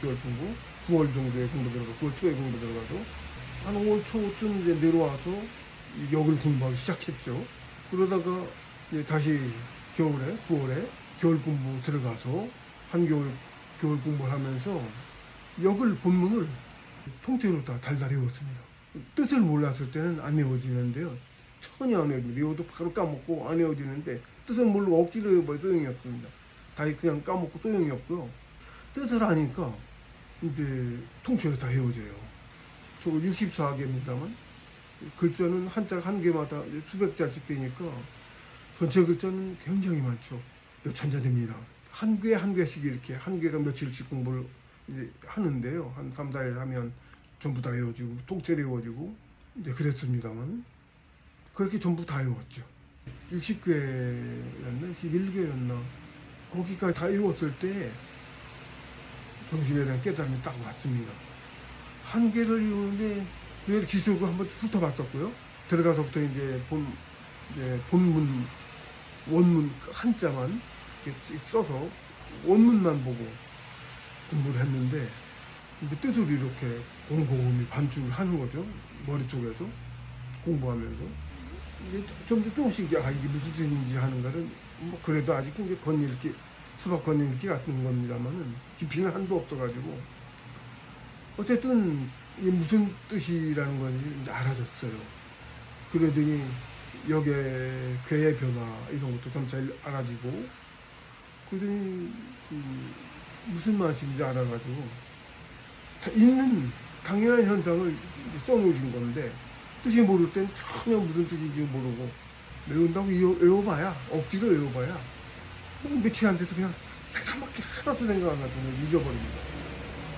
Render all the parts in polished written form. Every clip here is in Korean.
6개월 공부, 9월 정도에 공부 들어가, 9월 초에 공부 들어가서 한 5월 초쯤 이제 내려와서 이 역을 공부하기 시작했죠. 그러다가 이제 다시 겨울에 9월에 겨울 공부 들어가서 한겨울 겨울 공부를 하면서 역을 본문을 통째로 다 달달 외웠습니다. 뜻을 몰랐을 때는 안 외워지는데요. 전혀 안 외워집니다. 외워도 바로 까먹고 안 외워지는데 뜻을 모르고 억지로 외워봐야 소용이 없습니다. 다 그냥 까먹고 소용이 없고요. 뜻을 아니까 이제 통째로 다 외워져요. 저거 64개입니다만 글자는 한자 한 개마다 수백 자씩 되니까 전체 글자는 굉장히 많죠. 몇 천자 됩니다. 한 개 한 개씩 이렇게 한 개가 며칠씩 공부를 이제 하는데요. 한 3, 4일 하면 전부 다 외워지고 통째로 외워지고 이제 그랬습니다만 그렇게 전부 다 외웠죠. 60개였나 11개였나 거기까지 다 외웠을 때 정신에 대한 깨달음이 딱 왔습니다. 한 개를 외우는데 그래도 기술을 한번 훑어봤었고요. 들어가서부터 이제 본문 원문 한자만 써서 원문만 보고 공부를 했는데 뜻을 이렇게 곰곰이 반죽을 하는 거죠. 머릿속에서 공부하면서 이게 조금씩 이게 무슨 뜻인지 하는가를 뭐 그래도 아직 이제 건읽기 수박 건읽기 같은 겁니다만은 깊이는 한도 없어가지고 어쨌든 이게 무슨 뜻이라는 건지 알아졌어요. 그러더니 역의 괴의 변화 이런 것도 점차 알아지고 그러더니 무슨 말인지 알아가지고 다 있는 당연한 현상을 써놓으신 건데 뜻이 모를 땐 전혀 무슨 뜻인지 모르고 외운다고 외워봐야 억지로 외워봐야 며칠 안 돼도 그냥 새까맣게 하나도 생각 안 나서 잊어버립니다.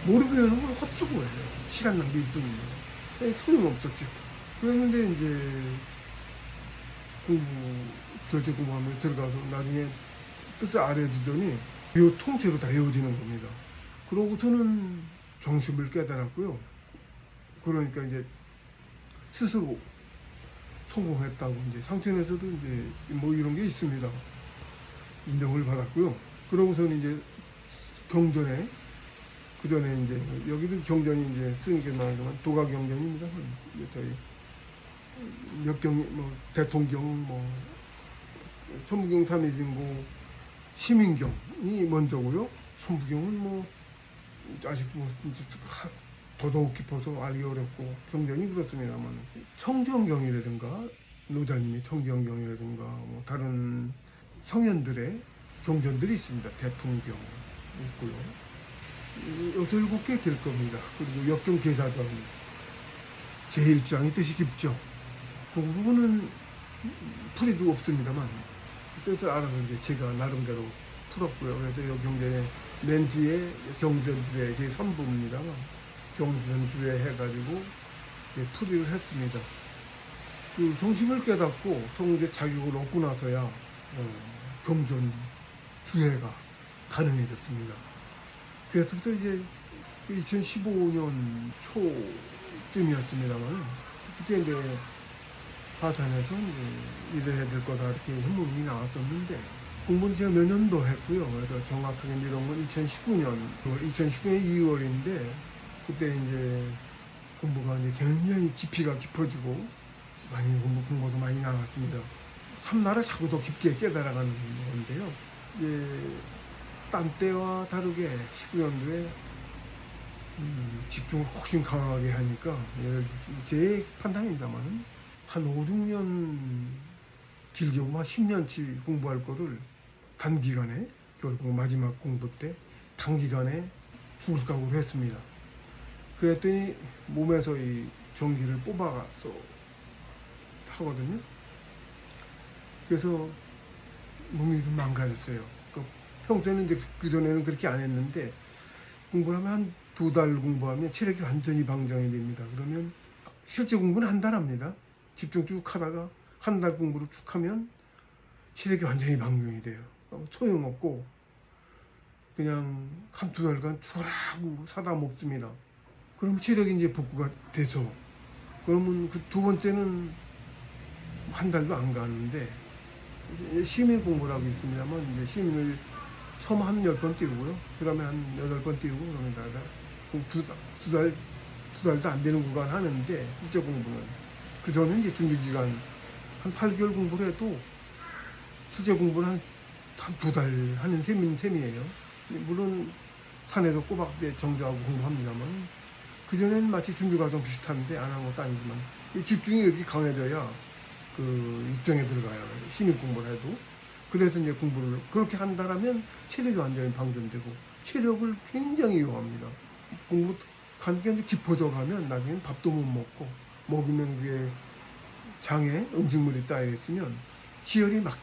모르고 외우는 건 헛수고예요. 시간 낭비일 뿐입니다. 소용없었죠. 그랬는데 이제 결제 공부하면 들어가서 나중에 뜻을 알아지더니 요 통째로 다 외워지는 겁니다. 그러고서는 정심을 깨달았고요. 그러니까 이제 스스로 성공했다고 이제 상천에서도 이제 뭐 이런 게 있습니다. 인정을 받았고요. 그러고서는 이제 경전에 그 전에 이제 여기도 경전이 이제 쓰는 게 많지만 도가 경전입니다. 저희 몇경 뭐 대통경 뭐 천부경 삼해진고 시민경이 먼저고요. 천부경은 뭐 아직 뭐 더더욱 깊어서 알기 어렵고 경전이 그렇습니다만 청정경이라든가 노자님의 청정경이라든가 뭐 다른 성현들의 경전들이 있습니다. 대통경 있고요. 여섯 일곱 개 될 겁니다. 그리고 역경계사전 제1장이 뜻이 깊죠. 그 부분은 풀이도 없습니다만 뜻을 알아서 이제 제가 나름대로 풀었고요. 그래서 이 경전의 맨 뒤에 경전주례 제3부입니다만 경전주례 해가지고 이제 풀이를 했습니다. 그 정심을 깨닫고 성대 자격을 얻고 나서야 경전주례가 가능해졌습니다. 그래서부터 이제 2015년 초쯤이었습니다만 그때 이제 하산해서 이제 일을 해야 될 거다 이렇게 현문이 나왔었는데 공부는 제가 몇 년도 했고요. 그래서 정확하게 이런 건 2019년 2월인데 그때 이제 공부가 이제 굉장히 깊이가 깊어지고 많이 공부도 많이 나왔습니다. 참나를 자꾸 더 깊게 깨달아가는 건데요. 이제 딴 때와 다르게 19년도에 집중을 훨씬 강하게 하니까 제 판단입니다만 한 5, 6년 길게 보면 한 10년치 공부할 거를 단기간에 겨울 공부 마지막 공부 때 단기간에 죽을 각오를 했습니다. 그랬더니 몸에서 이 전기를 뽑아서 하거든요. 그래서 몸이 좀 망가졌어요. 평소에는 이제 그전에는 그렇게 안 했는데 공부를 하면 한 2달 공부하면 체력이 완전히 방전이 됩니다. 그러면 실제 공부는 한 달 합니다. 집중 쭉 하다가 한 달 공부를 쭉 하면 체력이 완전히 방전이 돼요. 소용없고 그냥 한 2달간 죽으라고 사다 먹습니다. 그럼 체력이 이제 복구가 돼서 그러면 그 두 번째는 한 달도 안 가는데 시민 공부라고 있습니다만 이제 시민을 처음 한 10번 띄우고요. 그 다음에 한 8번 띄우고 그러면 다가 두 달도 안 되는 구간 하는데, 실제 공부는. 그 전에 이제 준비기간 한 8개월 공부를 해도 실제 공부는 한 2달 하는 셈이에요. 물론 산에서 꼬박 정주하고 공부합니다만, 그전에는 마치 준비과정 비슷한데 안 한 것도 아니지만, 이 집중이 이렇게 강해져야 그 입장에 들어가요. 신입 공부를 해도. 그래서 이제 공부를 그렇게 한다라면 체력이 완전히 방전되고, 체력을 굉장히 이용합니다. 공부 관계가 깊어져 가면 나중엔 밥도 못 먹고, 먹으면 그게 장에 음식물이 쌓여 있으면 기혈이 막,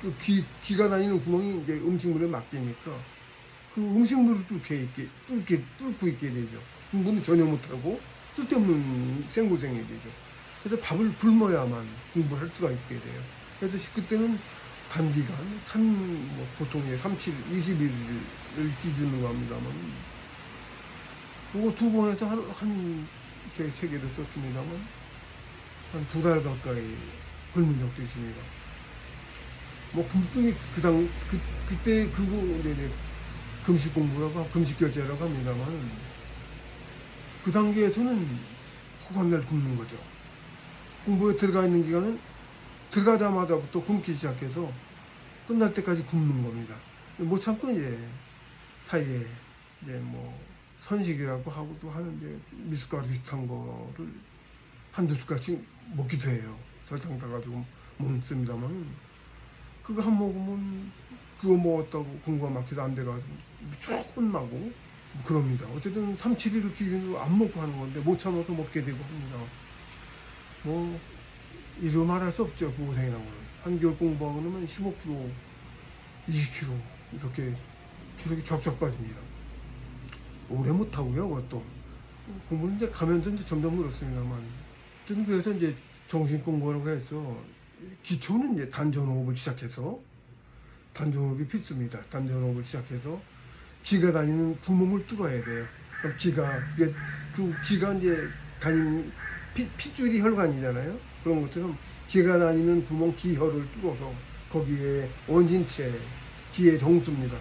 그 기가 다니는 구멍이 이제 음식물에 맡기니까 그 음식물을 뚫고 있게 되죠. 공부는 전혀 못하고 쓸데없는 생고생이 되죠. 그래서 밥을 굶어야만 공부를 할 수가 있게 돼요. 그래서 그때는 단기간, 보통 37, 20일을 기준으로 합니다만, 그거 2번에서 제 책에도 썼습니다만, 한 2달 가까이 굶은 적도 있습니다. 분명히 그때 그거 이제 금식 공부라고, 금식 결제라고 합니다만, 그 단계에서는 허간날 굶는 거죠. 공부에 들어가 있는 기간은 들어가자마자부터 굶기 시작해서 끝날 때까지 굶는 겁니다. 못 참고 이제 사이에 이제 선식이라고 하고도 하는데, 미숫가루 비슷한 거를 한두 숟갈씩 먹기도 해요. 설탕 타가지고 먹습니다만, 그거 한 먹으면 그거 먹었다고 공부가 막혀서 안 돼가지고 쭉 혼나고 그럽니다. 어쨌든 3, 7일을 기준으로 안 먹고 하는 건데 못 참아서 먹게 되고 합니다. 이루 말할 수 없죠. 그 고생이라는 거는. 한겨울 공부하고 그러면 15kg, 20kg 이렇게 체력이 쫙쫙 빠집니다. 오래 못하고요. 그것도 공부는 이제 가면서 이제 점점 늘었습니다만, 어쨌든 그래서 이제 정신 공부라고 해서 기초는 이제 단전호흡을 시작해서, 단전호흡이 필수입니다. 단전호흡을 시작해서 기가 다니는 구멍을 뚫어야 돼요. 그럼 기가 이제 다니는 핏줄이 혈관이잖아요. 그런 것처럼 기가 다니는 구멍, 기혈을 뚫어서 거기에 원진체, 기의 정수입니다.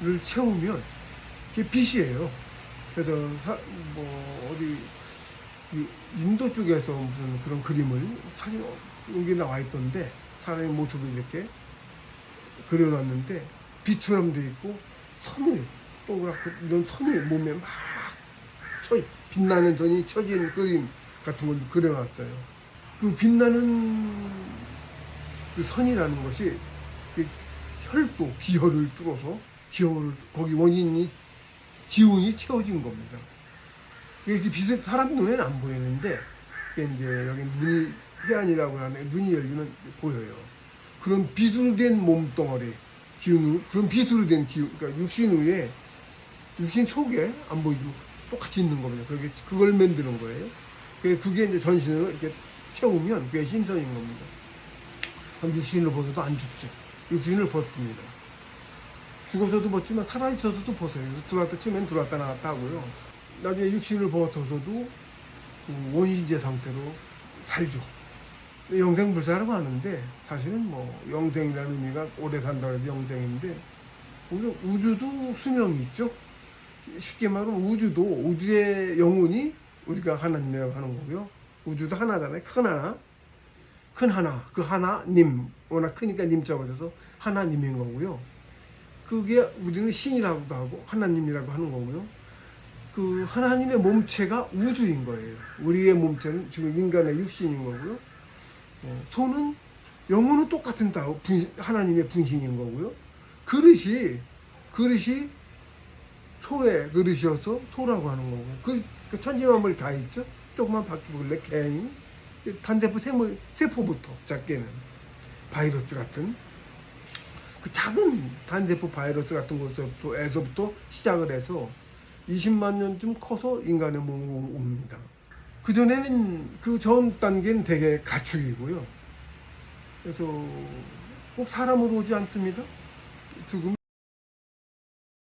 를 채우면 그게 빛이에요. 그래서 어디 인도 쪽에서 무슨 그런 그림을 사진 여기 나와 있던데, 사람의 모습을 이렇게 그려놨는데 빛처럼 돼 있고 선을 동그랗게 이런 선이 몸에 막 빛나는 선이 쳐진 그림 같은 걸 그려놨어요. 그 빛나는 그 선이라는 것이 혈도 기혈을 뚫어서 거기 기운이 채워진 겁니다. 이게 빛은 사람 눈에는 안 보이는데, 이제 여기 해안이라고 하는 눈이 열리면 보여요. 그런 빛으로 된 몸뚱아리, 그런 빛으로 된 그러니까 육신 속에 안 보이지만 똑같이 있는 겁니다. 그걸 만드는 거예요. 그게 이제 전신을 이렇게 채우면 그게 신선인 겁니다. 그럼 육신을 벗어도 안 죽죠. 육신을 벗습니다. 죽어서도 벗지만 살아있어서도 벗어요. 들어왔다 치면 들어왔다 나왔다 하고요. 나중에 육신을 벗어서도 원시제 상태로 살죠. 영생불사라고 하는데, 사실은 영생이라는 의미가 오래 산다고 해서 영생인데, 우주도 수명이 있죠. 쉽게 말하면 우주의 영혼이 우리가 하나님이라고 하는 거고요. 우주도 하나잖아요. 큰 하나, 그 하나님, 워낙 크니까 님자가 돼서 하나님인 거고요. 그게 우리는 신이라고도 하고 하나님이라고 하는 거고요. 그 하나님의 몸체가 우주인 거예요. 우리의 몸체는 지금 인간의 육신인 거고요. 영혼은 똑같은 하나님의 분신인 거고요. 그릇이 소의 그릇이어서 소라고 하는 거고요. 그 천지만물이 다 있죠. 조금만 바뀌어볼래? 개인, 단세포 세포부터 작게는 바이러스 같은 그 작은 단세포 바이러스 같은 것에서부터 시작을 해서 20만 년쯤 커서 인간의 몸으로 옵니다. 그전에는 그 전 단계는 되게 가축이고요. 그래서 꼭 사람으로 오지 않습니다. 죽음